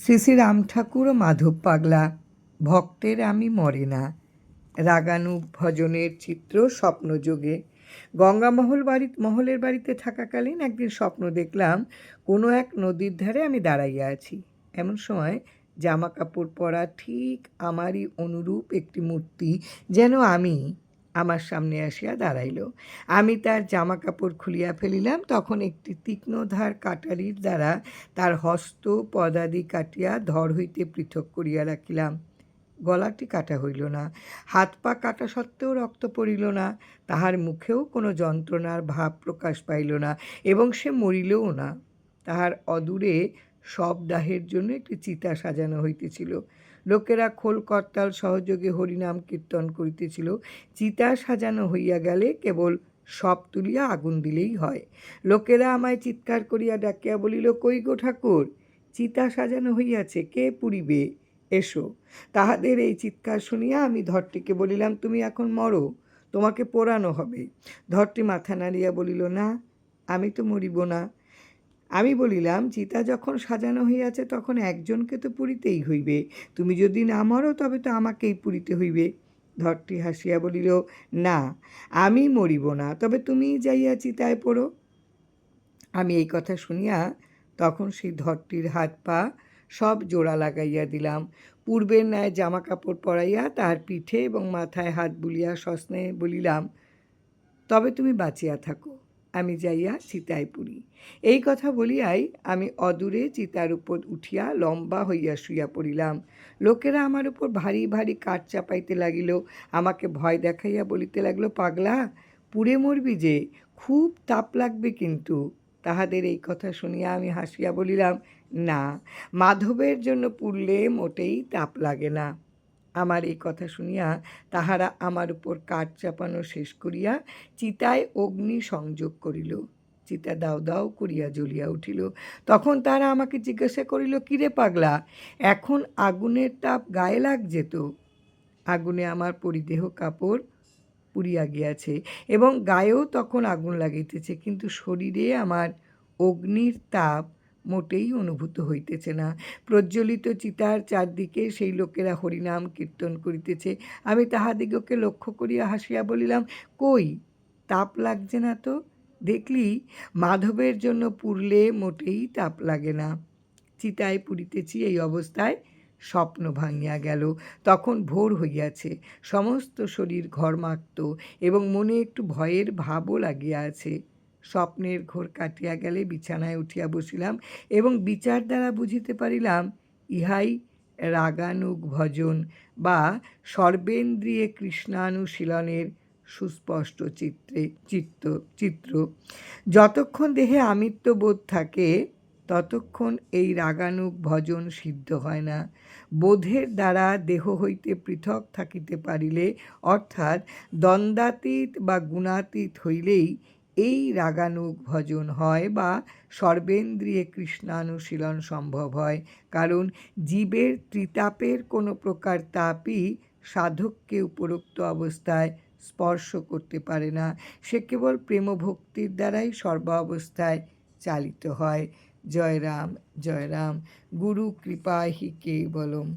শ্রী শ্রী রাম ঠাকুর ও মাধব পাগলা, ভক্তের আমি মরে না। রাগানুগ ভজনের চিত্র স্বপ্নযোগে। মহলের বাড়িতে থাকাকালীন একদিন স্বপ্ন দেখলাম কোনো এক নদীর ধারে আমি দাঁড়াইয়া আছি। এমন সময় জামা কাপড় পরা ঠিক আমারই অনুরূপ একটি মূর্তি যেন আমার সামনে আসিয়া দাঁড়াইল। আমি তার জামা কাপড় খুলিয়া ফেলিলাম। তখন একটি তীক্ষ্ণধার কাটারির দ্বারা তার হস্ত পদাদি কাটিয়া ধর হইতে পৃথক করিয়া রাখিলাম। গলাটি কাটা হইল না, হাত পা কাটা সত্ত্বেও রক্ত পড়িল না, তাহার মুখেও কোনো যন্ত্রণার ভাব প্রকাশ পাইল না, এবং সে মরিলও না। তাহার অদূরে শবদাহের জন্য একটি চিতা সাজানো হইতেছিল। লোকেরা খোল করতাল সহযোগে হরিনাম কীর্তন করিতেছিল। চিতা সাজানো হইয়া গেলে কেবল সব তুলিয়া আগুন দিলেই হয়। লোকেরা আমায় চিৎকার করিয়া ডাকিয়া বলিল, কই গো ঠাকুর, চিতা সাজানো হইয়াছে, কে পুড়িবে, এসো। তাহাদের এই চিৎকার শুনিয়া আমি ধরটিকে বলিলাম, তুমি এখন মরো, তোমাকে পোড়ানো হবে। ধরটি মাথা নাড়িয়া বলিল, না, আমি তো মরিব না। আমি বলিলাম, চিতা যখন সাজানো হইয়াছে তখন একজনকে তো পুড়িতেই হইবে, তুমি যদি না মরো তবে তো আমাকেই পুড়িতে হইবে। ধরটি হাসিয়া বলিল, না, আমি মরিব না, তবে তুমি যাইয়া চিতায় পড়ো। আমি এই কথা শুনিয়া তখন সেই ধরটির হাত পা সব জোড়া লাগাইয়া দিলাম। পূর্বের ন্যায় জামা কাপড় পরাইয়া তাহার পিঠে এবং মাথায় হাত বুলিয়া সস্নেহে বলিলাম, তবে তুমি বাঁচিয়া থাকো, আমি যাইয়া চিতায় পুরি। এই কথা বলিয়াই আমি অদূরে চিতার উপর উঠিয়া লম্বা হইয়া শুইয়া পড়িলাম। লোকেরা আমার উপর ভারী ভারী কাঠ চাপাইতে লাগিল। আমাকে ভয় দেখাইয়া বলিতে লাগলো, পাগলা, পুড়ে মরবি যে, খুব তাপ লাগবে কিন্তু। তাহাদের এই কথা শুনিয়া আমি হাসিয়া বলিলাম, না, মাধবের জন্য পুড়লে মোটেই তাপ লাগে না। আমার এই কথা শুনিয়া তাহারা আমার উপর কাঠ চাপানো শেষ করিয়া চিতায় অগ্নি সংযোগ করিল। চিতা দাও দাও করিয়া জ্বলিয়া উঠিল। তখন তারা আমাকে জিজ্ঞাসা করিল, কিরে পাগলা, এখন আগুনের তাপ গায়ে লাগছে তো? আগুনে আমার পরিদেহ কাপড় পুড়িয়া গিয়াছে এবং গায়েও তখন আগুন লাগিতেছে, কিন্তু শরীরে আমার অগ্নির তাপ মোটেই অনুভূত হইতেছে না। প্রজ্বলিত চিতার চারদিকে সেই লোকেরা হরিনাম কীর্তন করিতেছে। আমি তাহাদিগকে লক্ষ্য করিয়া হাসিয়া বলিলাম, কই, তাপ লাগছে না তো? দেখলি, মাধবের জন্য পুড়লে মোটেই তাপ লাগে না। চিতায় পুড়িতেছি এই অবস্থায় স্বপ্ন ভাঙিয়া গেল। তখন ভোর হইয়াছে, সমস্ত শরীর ঘর্মাক্ত এবং মনে একটু ভয়ের ভাবও লাগিয়া আছে। স্বপ্নের ঘোর কাটিয়া গেলে বিছানায় উঠিয়া বসিলাম এবং বিচার দ্বারা বুঝিতে পারিলাম ইহাই রাগানুগ ভজন বা সর্বেন্দ্রিয়ে কৃষ্ণানুশীলনের সুস্পষ্ট চিত্র। যতক্ষণ দেহে আমিত্ব বোধ থাকে ততক্ষণ এই রাগানুগ ভজন সিদ্ধ হয় না। বোধের দ্বারা দেহ হইতে পৃথক থাকিতে পারিলে, অর্থাৎ দ্বন্দ্বাতীত বা গুণাতীত হইলেই এই রাগানুগ ভজন হয় বা সর্বেন্দ্রিয়ে কৃষ্ণানুশীলন সম্ভব হয়। কারণ জীবের ত্রিতাপের কোনো প্রকার তাপই সাধককে উপরোক্ত অবস্থায় স্পর্শ করতে পারে না। সে কেবল প্রেমভক্তির দ্বারাই সর্বাবস্থায় চালিত হয়। জয় রাম, জয় রাম। গুরু কৃপা হি কেবলম।